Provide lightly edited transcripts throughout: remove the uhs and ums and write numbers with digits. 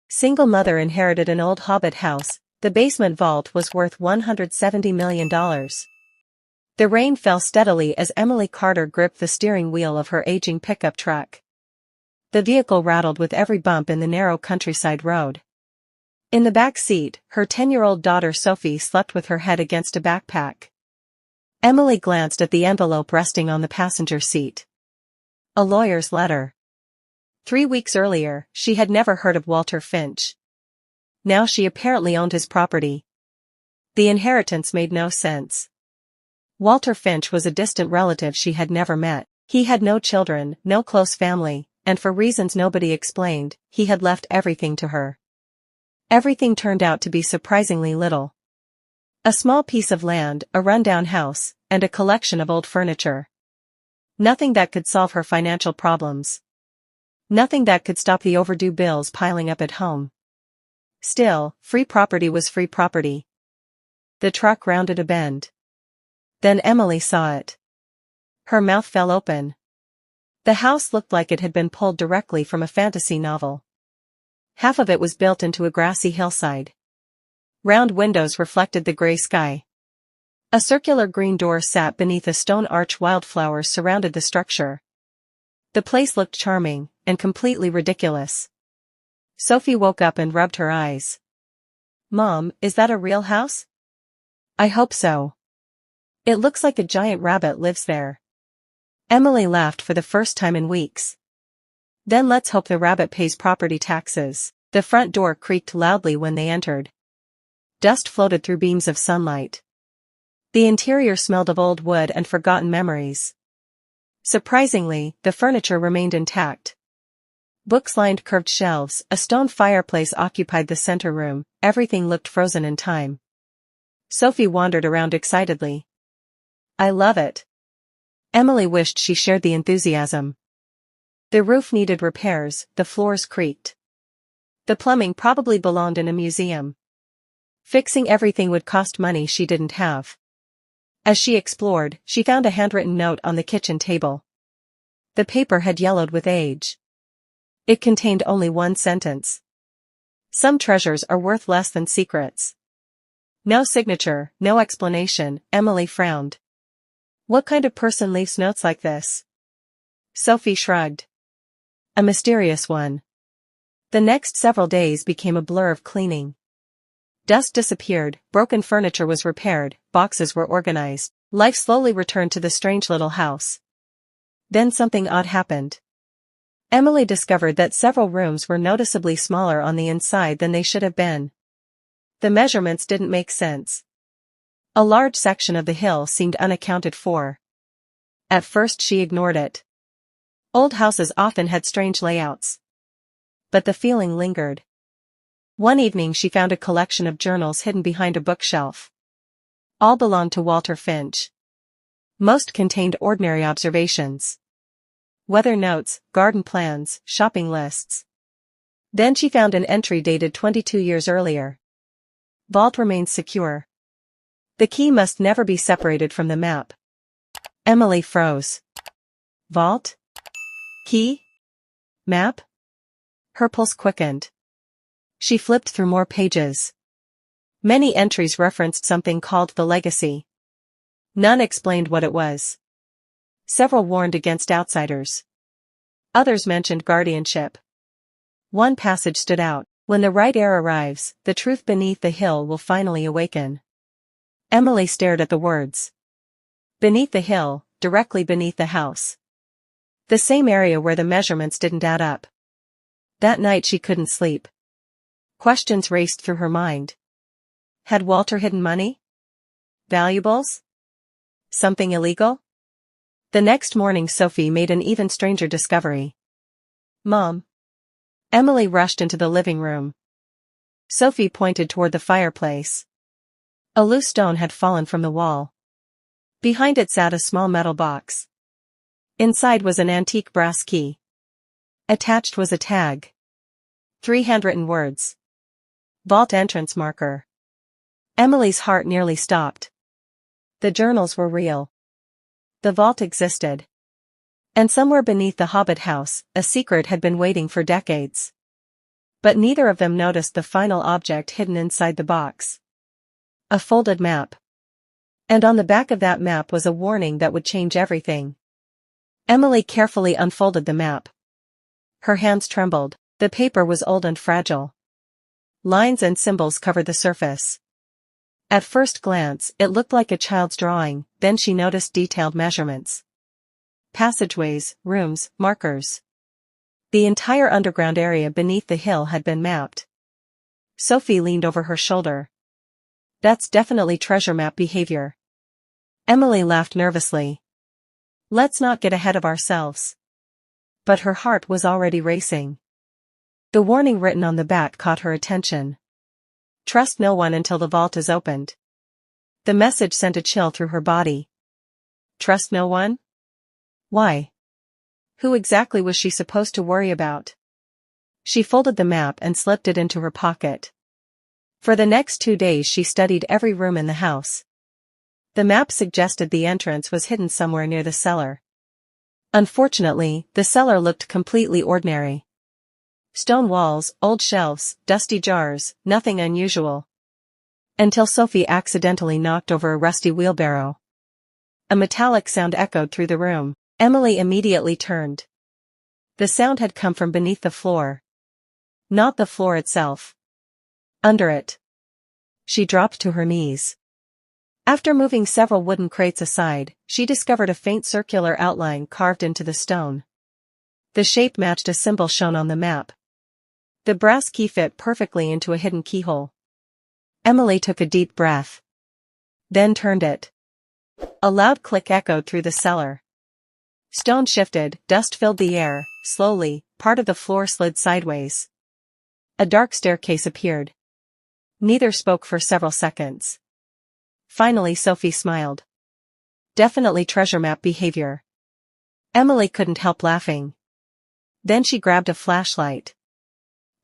Single mother inherited an old Hobbit house. The basement vault was worth $170 million. The rain fell steadily as Emily Carter gripped the steering wheel of her aging pickup truck. The vehicle rattled with every bump in the narrow countryside road. In the back seat, her 10-year-old daughter Sophie slept with her head against a backpack. Emily glanced at the envelope resting on the passenger seat. A lawyer's letter. 3 weeks earlier, she had never heard of Walter Finch. Now she apparently owned his property. The inheritance made no sense. Walter Finch was a distant relative she had never met. He had no children, no close family, and for reasons nobody explained, he had left everything to her. Everything turned out to be surprisingly little. A small piece of land, a rundown house, and a collection of old furniture. Nothing that could solve her financial problems. Nothing that could stop the overdue bills piling up at home. Still, free property was free property. The truck rounded a bend. Then Emily saw it. Her mouth fell open. The house looked like it had been pulled directly from a fantasy novel. Half of it was built into a grassy hillside. Round windows reflected the gray sky. A circular green door sat beneath a stone arch. Wildflowers surrounded the structure. The place looked charming, and completely ridiculous. Sophie woke up and rubbed her eyes. "Mom, is that a real house?" "I hope so. It looks like a giant rabbit lives there." Emily laughed for the first time in weeks. "Then let's hope the rabbit pays property taxes." The front door creaked loudly when they entered. Dust floated through beams of sunlight. The interior smelled of old wood and forgotten memories. Surprisingly, the furniture remained intact. Books lined curved shelves, a stone fireplace occupied the center room, everything looked frozen in time. Sophie wandered around excitedly. "I love it." Emily wished she shared the enthusiasm. The roof needed repairs, the floors creaked. The plumbing probably belonged in a museum. Fixing everything would cost money she didn't have. As she explored, she found a handwritten note on the kitchen table. The paper had yellowed with age. It contained only one sentence. "Some treasures are worth less than secrets." No signature, no explanation. Emily frowned. What kind of person leaves notes like this? Sophie shrugged. A mysterious one. The next several days became a blur of cleaning. Dust disappeared, broken furniture was repaired, boxes were organized. Life slowly returned to the strange little house. Then something odd happened. Emily discovered that several rooms were noticeably smaller on the inside than they should have been. The measurements didn't make sense. A large section of the hill seemed unaccounted for. At first she ignored it. Old houses often had strange layouts. But the feeling lingered. One evening she found a collection of journals hidden behind a bookshelf. All belonged to Walter Finch. Most contained ordinary observations. Weather notes, garden plans, shopping lists. Then she found an entry dated 22 years earlier. Vault remains secure. The key must never be separated from the map. Emily froze. Vault? Key? Map? Her pulse quickened. She flipped through more pages. Many entries referenced something called the legacy. None explained what it was. Several warned against outsiders. Others mentioned guardianship. One passage stood out. When the right heir arrives, the truth beneath the hill will finally awaken. Emily stared at the words. Beneath the hill, directly beneath the house. The same area where the measurements didn't add up. That night she couldn't sleep. Questions raced through her mind. Had Walter hidden money? Valuables? Something illegal? The next morning Sophie made an even stranger discovery. "Mom." Emily rushed into the living room. Sophie pointed toward the fireplace. A loose stone had fallen from the wall. Behind it sat a small metal box. Inside was an antique brass key. Attached was a tag. 3 handwritten words. Vault entrance marker. Emily's heart nearly stopped. The journals were real. The vault existed. And somewhere beneath the Hobbit house, a secret had been waiting for decades. But neither of them noticed the final object hidden inside the box. A folded map. And on the back of that map was a warning that would change everything. Emily carefully unfolded the map. Her hands trembled. The paper was old and fragile. Lines and symbols covered the surface. At first glance, it looked like a child's drawing, then she noticed detailed measurements. Passageways, rooms, markers. The entire underground area beneath the hill had been mapped. Sophie leaned over her shoulder. That's definitely treasure map behavior. Emily laughed nervously. Let's not get ahead of ourselves. But her heart was already racing. The warning written on the back caught her attention. Trust no one until the vault is opened. The message sent a chill through her body. Trust no one? Why? Who exactly was she supposed to worry about? She folded the map and slipped it into her pocket. For the next 2 days she studied every room in the house. The map suggested the entrance was hidden somewhere near the cellar. Unfortunately, the cellar looked completely ordinary. Stone walls, old shelves, dusty jars, nothing unusual. Until Sophie accidentally knocked over a rusty wheelbarrow. A metallic sound echoed through the room. Emily immediately turned. The sound had come from beneath the floor. Not the floor itself. Under it. She dropped to her knees. After moving several wooden crates aside, she discovered a faint circular outline carved into the stone. The shape matched a symbol shown on the map. The brass key fit perfectly into a hidden keyhole. Emily took a deep breath. Then turned it. A loud click echoed through the cellar. Stone shifted, dust filled the air. Slowly, part of the floor slid sideways. A dark staircase appeared. Neither spoke for several seconds. Finally Sophie smiled. Definitely treasure map behavior. Emily couldn't help laughing. Then she grabbed a flashlight.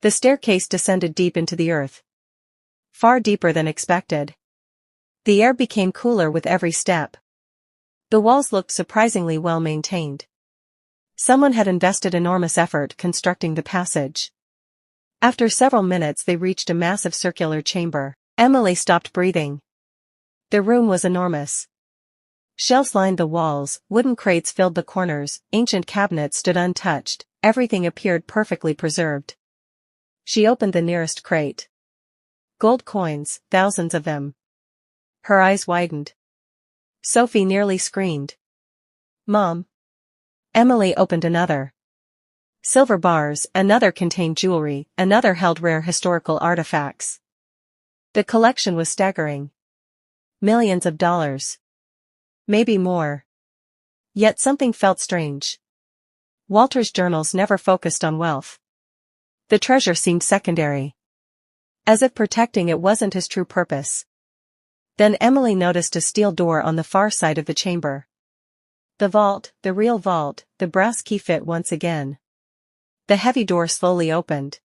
The staircase descended deep into the earth. Far deeper than expected. The air became cooler with every step. The walls looked surprisingly well maintained. Someone had invested enormous effort constructing the passage. After several minutes they reached a massive circular chamber. Emily stopped breathing. The room was enormous. Shelves lined the walls, wooden crates filled the corners, ancient cabinets stood untouched, everything appeared perfectly preserved. She opened the nearest crate. Gold coins, thousands of them. Her eyes widened. Sophie nearly screamed. Mom. Emily opened another. Silver bars, another contained jewelry, another held rare historical artifacts. The collection was staggering. Millions of dollars. Maybe more. Yet something felt strange. Walter's journals never focused on wealth. The treasure seemed secondary. As if protecting it wasn't his true purpose. Then Emily noticed a steel door on the far side of the chamber. The vault, the real vault, the brass key fit once again. The heavy door slowly opened.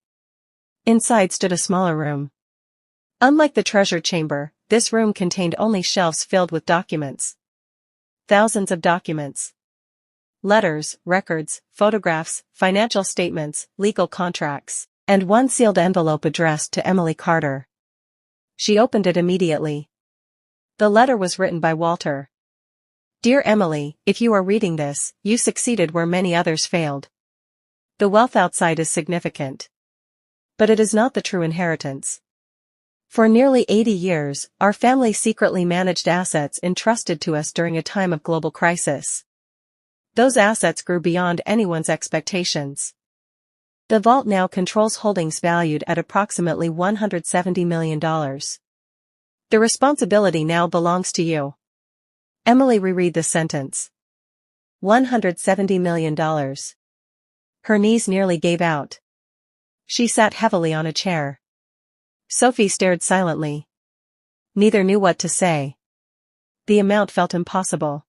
Inside stood a smaller room. Unlike the treasure chamber, this room contained only shelves filled with documents. Thousands of documents. Letters, records, photographs, financial statements, legal contracts, and one sealed envelope addressed to Emily Carter. She opened it immediately. The letter was written by Walter. Dear Emily, if you are reading this, you succeeded where many others failed. The wealth outside is significant. But it is not the true inheritance. For nearly 80 years, our family secretly managed assets entrusted to us during a time of global crisis. Those assets grew beyond anyone's expectations. The vault now controls holdings valued at approximately $170 million. The responsibility now belongs to you. Emily reread the sentence. $170 million. Her knees nearly gave out. She sat heavily on a chair. Sophie stared silently. Neither knew what to say. The amount felt impossible.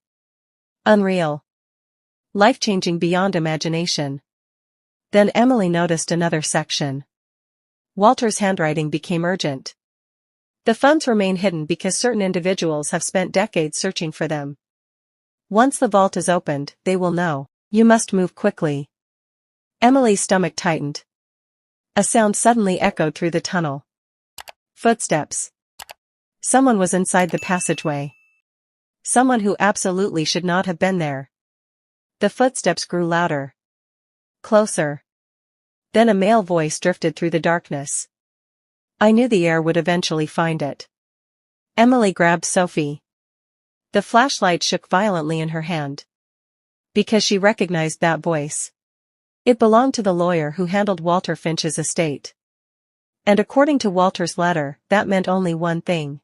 Unreal. Life-changing beyond imagination. Then Emily noticed another section. Walter's handwriting became urgent. The funds remain hidden because certain individuals have spent decades searching for them. Once the vault is opened, they will know. You must move quickly. Emily's stomach tightened. A sound suddenly echoed through the tunnel. Footsteps. Someone was inside the passageway. Someone who absolutely should not have been there. The footsteps grew louder. Closer. Then a male voice drifted through the darkness. I knew the air would eventually find it. Emily grabbed Sophie. The flashlight shook violently in her hand. Because she recognized that voice. It belonged to the lawyer who handled Walter Finch's estate. And according to Walter's letter, that meant only one thing.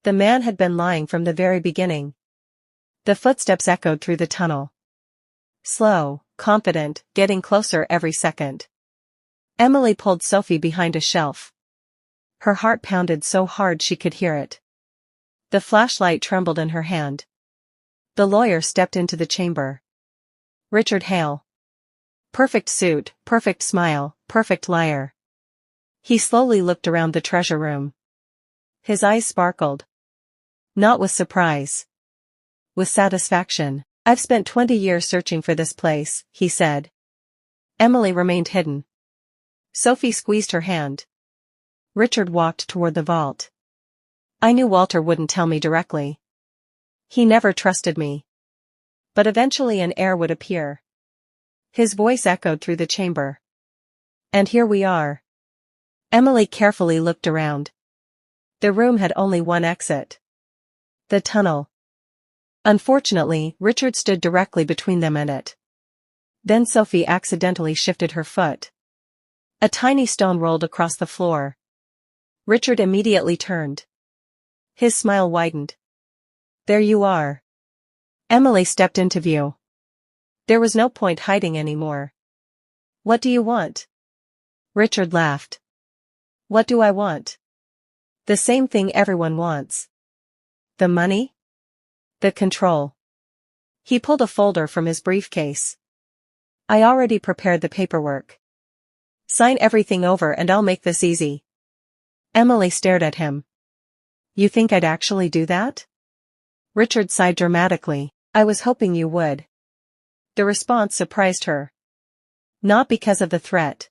The man had been lying from the very beginning. The footsteps echoed through the tunnel. Slow, confident, getting closer every second. Emily pulled Sophie behind a shelf. Her heart pounded so hard she could hear it. The flashlight trembled in her hand. The lawyer stepped into the chamber. Richard Hale. Perfect suit, perfect smile, perfect liar. He slowly looked around the treasure room. His eyes sparkled. Not with surprise. With satisfaction. I've spent 20 years searching for this place, he said. Emily remained hidden. Sophie squeezed her hand. Richard walked toward the vault. I knew Walter wouldn't tell me directly. He never trusted me. But eventually an heir would appear. His voice echoed through the chamber. And here we are. Emily carefully looked around. The room had only one exit. The tunnel. Unfortunately, Richard stood directly between them and it. Then Sophie accidentally shifted her foot. A tiny stone rolled across the floor. Richard immediately turned. His smile widened. There you are. Emily stepped into view. There was no point hiding anymore. What do you want? Richard laughed. What do I want? The same thing everyone wants. The money? The control. He pulled a folder from his briefcase. I already prepared the paperwork. Sign everything over and I'll make this easy. Emily stared at him. You think I'd actually do that? Richard sighed dramatically. I was hoping you would. The response surprised her. Not because of the threat.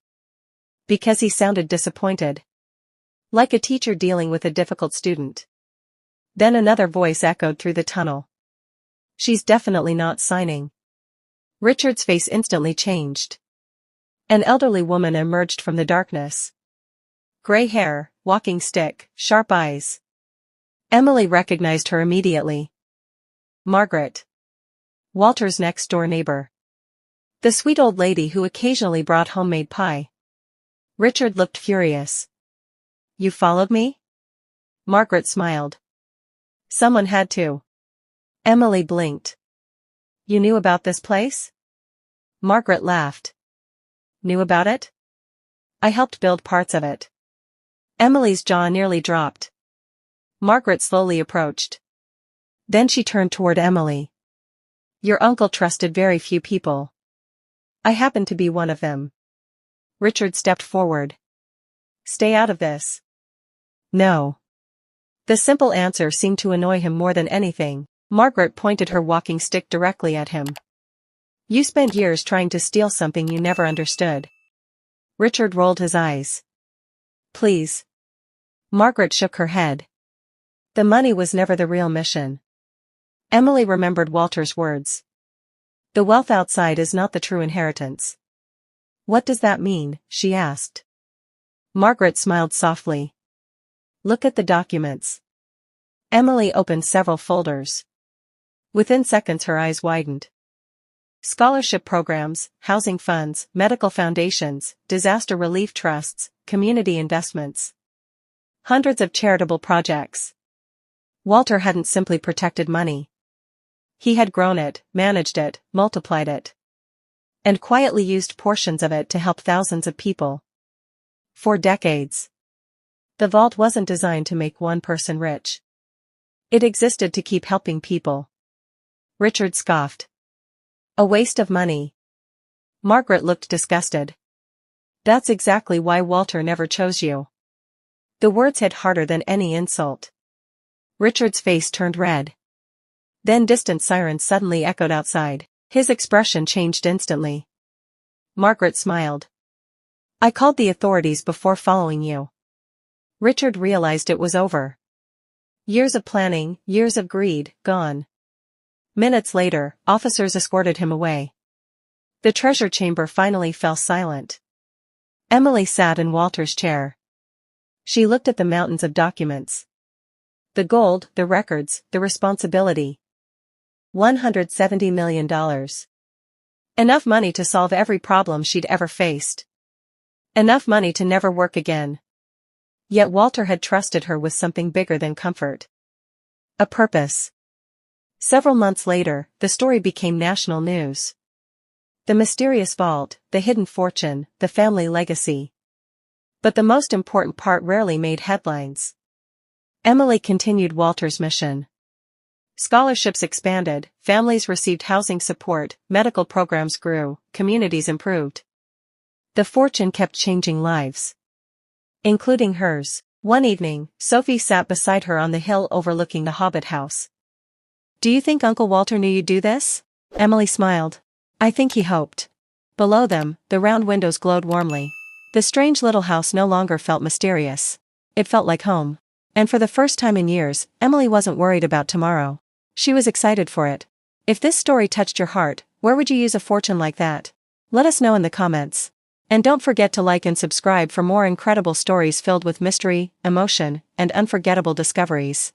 Because he sounded disappointed. Like a teacher dealing with a difficult student. Then another voice echoed through the tunnel. She's definitely not signing. Richard's face instantly changed. An elderly woman emerged from the darkness. Gray hair, walking stick, sharp eyes. Emily recognized her immediately. Margaret. Walter's next-door neighbor. The sweet old lady who occasionally brought homemade pie. Richard looked furious. You followed me? Margaret smiled. Someone had to. Emily blinked. You knew about this place? Margaret laughed. Knew about it? I helped build parts of it. Emily's jaw nearly dropped. Margaret slowly approached. Then she turned toward Emily. Your uncle trusted very few people. I happen to be one of them. Richard stepped forward. Stay out of this. No. The simple answer seemed to annoy him more than anything. Margaret pointed her walking stick directly at him. You spent years trying to steal something you never understood. Richard rolled his eyes. Please. Margaret shook her head. The money was never the real mission. Emily remembered Walter's words. The wealth outside is not the true inheritance. What does that mean? She asked. Margaret smiled softly. Look at the documents. Emily opened several folders. Within seconds her eyes widened. Scholarship programs, housing funds, medical foundations, disaster relief trusts, community investments. Hundreds of charitable projects. Walter hadn't simply protected money. He had grown it, managed it, multiplied it. And quietly used portions of it to help thousands of people. For decades. The vault wasn't designed to make one person rich. It existed to keep helping people. Richard scoffed. A waste of money. Margaret looked disgusted. That's exactly why Walter never chose you. The words hit harder than any insult. Richard's face turned red. Then distant sirens suddenly echoed outside. His expression changed instantly. Margaret smiled. I called the authorities before following you. Richard realized it was over. Years of planning, years of greed, gone. Minutes later, officers escorted him away. The treasure chamber finally fell silent. Emily sat in Walter's chair. She looked at the mountains of documents. The gold, the records, the responsibility. $170 million. Enough money to solve every problem she'd ever faced. Enough money to never work again. Yet Walter had trusted her with something bigger than comfort. A purpose. Several months later, the story became national news. The mysterious vault, the hidden fortune, the family legacy. But the most important part rarely made headlines. Emily continued Walter's mission. Scholarships expanded, families received housing support, medical programs grew, communities improved. The fortune kept changing lives. Including hers. One evening, Sophie sat beside her on the hill overlooking the Hobbit house. "Do you think Uncle Walter knew you'd do this?" Emily smiled. "I think he hoped." Below them, the round windows glowed warmly. The strange little house no longer felt mysterious. It felt like home. And for the first time in years, Emily wasn't worried about tomorrow. She was excited for it. If this story touched your heart, where would you use a fortune like that? Let us know in the comments. And don't forget to like and subscribe for more incredible stories filled with mystery, emotion, and unforgettable discoveries.